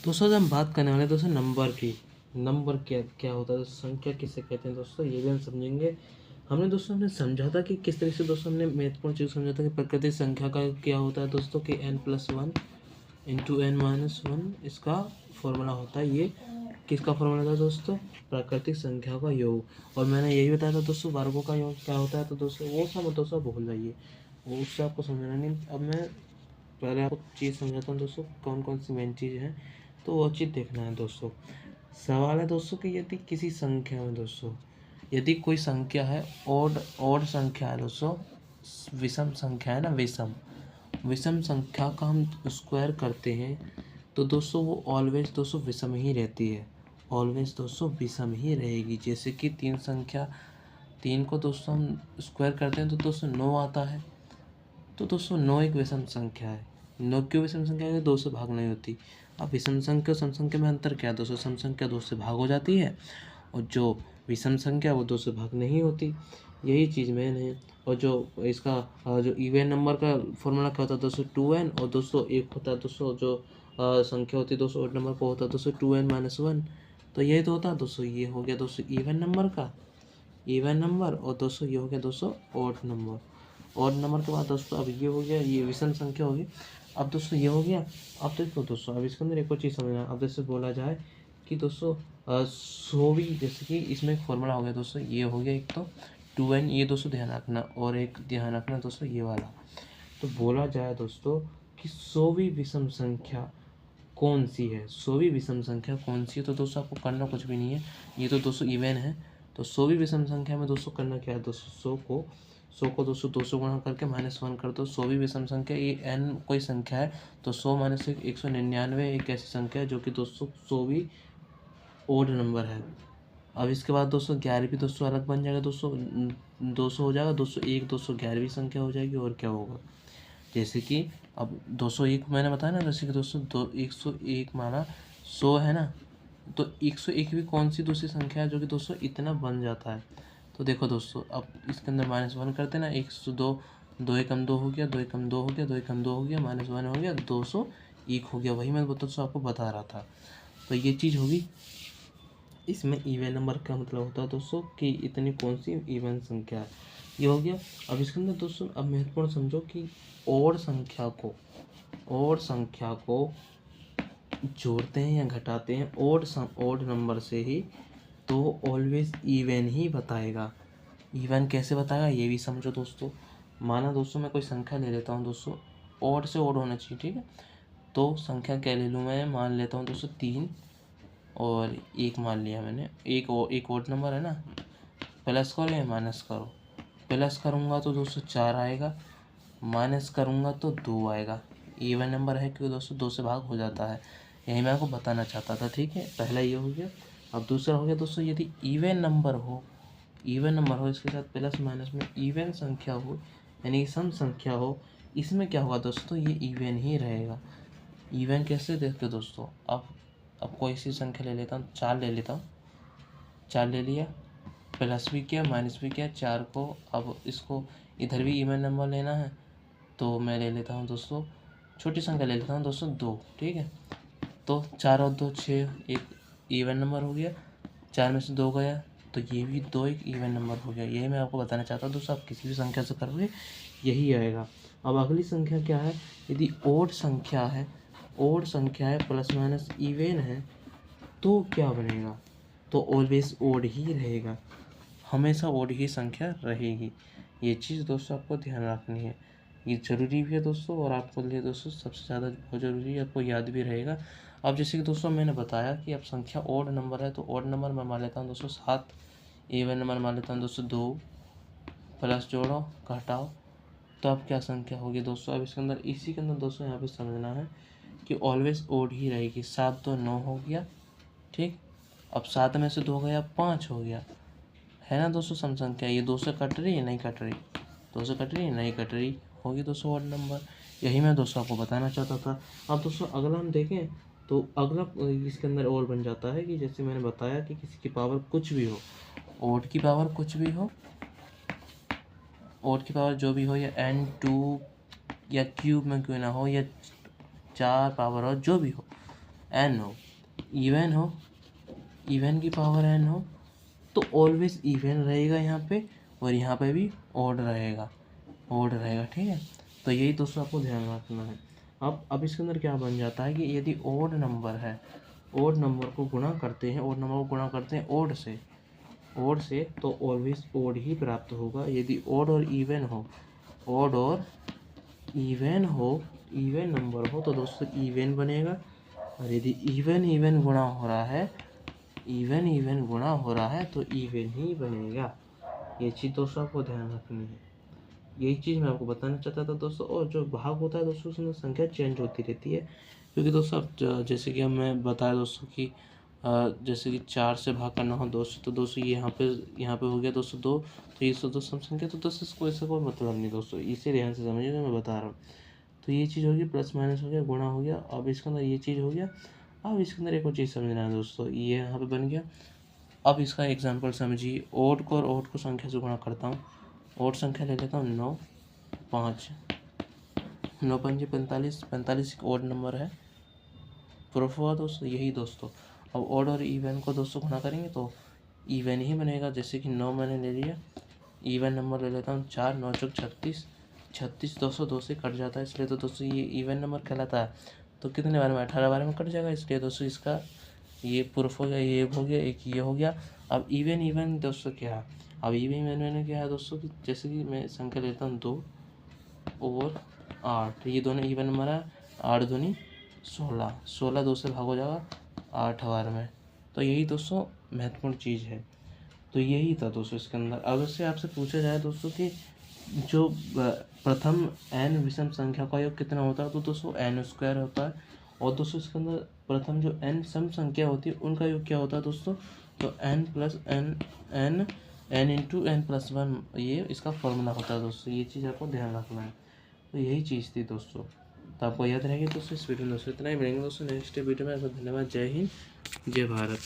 दोस्तों आज हम बात करने वाले हैं दोस्तों नंबर की। नंबर क्या क्या होता है, संख्या किसे कहते हैं दोस्तों, ये भी हम समझेंगे। हमने समझा था कि किस तरीके से दोस्तों हमने महत्वपूर्ण चीज़ समझा था कि प्राकृतिक संख्या का क्या होता है दोस्तों कि n+1 इंटू n-1 इसका फॉर्मूला होता है। ये किसका फॉर्मूला था दोस्तों, प्राकृतिक संख्या का योग। और मैंने यही बताया था दोस्तों वर्गों का योग क्या होता है। तो दोस्तों वो सब दोस्तों भूल जाइए, वो उससे आपको समझना नहीं। अब मैं पहले आपको चीज़ समझाता हूँ दोस्तों, कौन कौन सी मेन चीज़ है, तो वो चीज़ देखना है दोस्तों। सवाल है दोस्तों कि यदि किसी संख्या में दोस्तों, यदि कोई संख्या है ओड संख्या है दोस्तों, विषम संख्या है ना, विषम संख्या का हम स्क्वायर करते हैं तो दोस्तों वो ऑलवेज दोस्तों विषम ही रहती है, ऑलवेज दोस्तों विषम ही रहेगी। जैसे कि तीन को दोस्तों हम स्क्वायर करते हैं तो दोस्तों 9 आता है। तो दोस्तों 9 एक विषम संख्या है। 9 क्यों विषम संख्या है? 2 से भाग नहीं होती। अब विषम संख्या और सम संख्या में अंतर क्या है दोस्तों, सम संख्या 2 से भाग हो जाती है और जो विषम संख्या वो 2 से भाग नहीं होती। यही चीज़ मेन है। और जो इसका जो इवन नंबर का फॉर्मूला क्या होता है दोस्तों, 2n। और दोस्तों एक होता है दोस्तों जो संख्या होती है दोस्तों ओड नंबर को होता है दोस्तों 2n-1। तो यही तो होता है दोस्तों, ये हो गया दोस्तों इवन नंबर का इवन नंबर। और दोस्तों ये हो गया दोस्तों ओड नंबर। ओड नंबर के बाद दोस्तों अब ये हो गया, ये विषम संख्या होगी। अब दोस्तों ये हो गया। अब देखो दोस्तों, अब इसके अंदर एक और चीज़ समझना। अब जैसे बोला जाए कि दोस्तों 100, जैसे कि इसमें एक फॉर्मूला हो गया दोस्तों, ये हो गया एक तो 2n, ये दोस्तों ध्यान रखना। और एक ध्यान रखना दोस्तों ये वाला। तो बोला जाए दोस्तों कि 100वीं विषम संख्या कौन सी है, 100वीं विषम संख्या कौन सी है। तो दोस्तों आपको करना कुछ भी नहीं है, ये तो दोस्तों इवन है। तो 100वीं विषम संख्या में दोस्तों करना क्या है दोस्तों, 100 को दोस्तों 200 गुणा करके -1 कर दो। 100वीं विषम संख्या, ये n कोई संख्या है तो 100 - 1 199 एक ऐसी संख्या है जो कि दोस्तों 100वीं ओड नंबर है। अब इसके बाद दोस्तों 11वीं दोस्तों अलग बन जाएगा दोस्तों, 200 हो जाएगा, 201 211वीं संख्या हो जाएगी। और क्या होगा, जैसे कि अब 201 मैंने बताया ना, जैसे कि दोस्तों 101 माना 100 है ना, तो 101 भी कौन सी दूसरी संख्या है जो कि दोस्तों इतना बन जाता है। तो देखो दोस्तों अब इसके अंदर -1 करते ना, 102, 2 एकम 2 हो गया, 2 एकम 2 हो गया, 2 एकम 2 हो गया, -1 हो गया, 201 हो गया। वही मैं दोस्तों आपको बता रहा था। तो ये चीज़ होगी। इसमें इवन नंबर का मतलब होता है दोस्तों कि इतनी कौन सी इवन संख्या है, ये हो गया। अब इसके अंदर दोस्तों अब महत्वपूर्ण समझो कि और संख्या को जोड़ते हैं या घटाते हैं ओड नंबर से ही, तो ऑलवेज इवन ही बताएगा। इवन कैसे बताएगा ये भी समझो दोस्तों। माना दोस्तों मैं कोई संख्या ले लेता हूँ दोस्तों, ओड से ओड होना चाहिए, ठीक है। तो संख्या क्या ले लूँ मैं, मान लेता हूँ दोस्तों 3 और 1 मान लिया मैंने। एक ओड नंबर है ना, प्लस करो या माइनस करो। प्लस करूँगा तो दोस्तों 4 आएगा, माइनस करूँगा तो 2 आएगा। इवन नंबर है क्यों दोस्तों, 2 से भाग हो जाता है। यही मैं आपको बताना चाहता था, ठीक है। पहला ये हो गया। अब दूसरा हो गया दोस्तों, यदि इवन नंबर हो इसके साथ प्लस माइनस में इवन संख्या हो, यानी सम संख्या हो, इसमें क्या होगा दोस्तों, ये इवन ही रहेगा। इवन कैसे देखते हो दोस्तों, अब कोई सी संख्या ले लेता हूँ, 4 ले लेता हूँ, 4 ले लिया, प्लस भी किया माइनस भी किया 4 को। अब इसको इधर भी इवन नंबर लेना है तो मैं ले लेता हूँ दोस्तों, छोटी संख्या ले लेता हूँ दोस्तों 2, ठीक है। तो 4 और 2 6, एक इवन नंबर हो गया। 4 में से 2 गया तो ये भी 2 एक इवन नंबर हो गया। यही मैं आपको बताना चाहता हूँ दोस्तों, आप किसी भी संख्या से करोगे यही आएगा। अब अगली संख्या क्या है, यदि ओड संख्या है प्लस माइनस इवन है तो क्या बनेगा, तो ऑलवेज ओड ही रहेगा, हमेशा ओड ही संख्या रहेगी। ये चीज़ दोस्तों आपको ध्यान रखनी है, ये ज़रूरी भी है दोस्तों। और आपके लिए दोस्तों सबसे ज़्यादा बहुत ज़रूरी है, आपको याद भी रहेगा। अब जैसे कि दोस्तों मैंने बताया कि अब संख्या ओड नंबर है तो ओड नंबर मैं मान लेता हूँ दोस्तों 7, इवन नंबर मान लेता हूँ दोस्तों 2, प्लस जोड़ो घटाओ तो अब क्या संख्या होगी दोस्तों। अब इसके अंदर इसी के अंदर दोस्तों यहाँ पे समझना है कि ऑलवेज ओड ही रहेगी। 7 तो 9 हो गया, ठीक। अब 7 में से 2 गया 5 हो गया, है ना दोस्तों सम संख्या। ये 2 से कट रही है नहीं कट रही, 2 से कट रही है नहीं कट रही, होगी दोस्तों ओड नंबर। यही मैं दोस्तों आपको बताना चाहता था। अब दोस्तों अगला हम देखें तो अगला इसके अंदर और बन जाता है कि जैसे मैंने बताया कि किसी की पावर कुछ भी हो, ओड की पावर कुछ भी हो, ओड की पावर जो भी हो, या n2 या क्यूब में क्यों ना हो, या 4 पावर हो, जो भी हो, एन हो, इवन की पावर एन हो तो ऑलवेज इवन रहेगा यहाँ पे, और यहाँ पे भी ऑड रहेगा, ठीक है। तो यही दोस्तों आपको ध्यान रखना है। अब इसके अंदर क्या बन जाता है कि यदि ऑड नंबर है, ऑड नंबर को गुणा करते हैं ऑड से तो ऑलवेज ऑड ही प्राप्त होगा। यदि ऑड और इवन नंबर हो तो दोस्तों इवन बनेगा, और यदि इवन गुणा हो रहा है तो इवन ही बनेगा। ये चीज़ दोस्तों आपको ध्यान रखनी है। यही चीज़ मैं आपको बताना चाहता था दोस्तों। और जो भाग होता है दोस्तों उसमें संख्या चेंज होती रहती है, क्योंकि दोस्तों अब जैसे कि मैं बताया दोस्तों कि जैसे कि 4 से भाग करना हो दोस्तों, तो दोस्तों ये यहाँ पे हो गया दोस्तों 2, तो ये तो सम संख्या, तो दोस्तों इसको ऐसा कोई मतलब नहीं दोस्तों, इसे ध्यान से समझिए जो मैं बता रहा हूँ। तो ये चीज़ होगी, प्लस माइनस हो गया, गुणा हो गया। अब इसके अंदर ये चीज़ हो गया। अब इसके अंदर एक और चीज़ समझना है दोस्तों, ये यहाँ पे बन गया। अब इसका एग्जाम्पल समझिए, ऑड को संख्या से गुणा करता हूँ। ऑड संख्या ले लेता हूँ 9, 5, 9 5 45, 45 एक ऑड नंबर है। प्रूफ हुआ दोस्तों, यही दोस्तों। अब ऑड और इवन को दोस्तों गुणा करेंगे तो इवन ही बनेगा। जैसे कि 9 मैंने ले लिया, इवन नंबर ले लेता हूँ 4, 9 चौक 36, 36 202 से कट जाता है, इसलिए तो दोस्तों ये इवन नंबर कहलाता है। तो कितने बार में, 18 बार में कट जाएगा, इसलिए दोस्तों इसका ये प्रूफ हो गया, ये हो गया, एक ये हो गया। अब इवन दोस्तों क्या है, अब इवन मैंने क्या है दोस्तों कि जैसे कि मैं संख्या लेता हूँ 2 और 8, ये दोनों इवन नंबर है। 8 दूनी 16, 16 2 से भाग हो जाएगा 8 बार में। तो यही दोस्तों महत्वपूर्ण चीज़ है। तो यही था दोस्तों इसके अंदर। अब इससे आपसे पूछा जाए दोस्तों कि जो प्रथम n विषम संख्या का योग कितना होता है, तो दोस्तों n² होता है। और दोस्तों इसके अंदर प्रथम जो n सम संख्या होती है उनका योग क्या होता है दोस्तों, तो n + n × n+1, ये इसका फॉर्मूला होता है दोस्तों। ये चीज़ आपको ध्यान रखना है। तो यही चीज़ थी दोस्तों, तो आपको याद रहेगी दोस्तों। इस वीडियो में दोस्तों इतना ही, मिलेंगे दोस्तों नेक्स्ट वीडियो में। धन्यवाद। जय हिंद, जय भारत।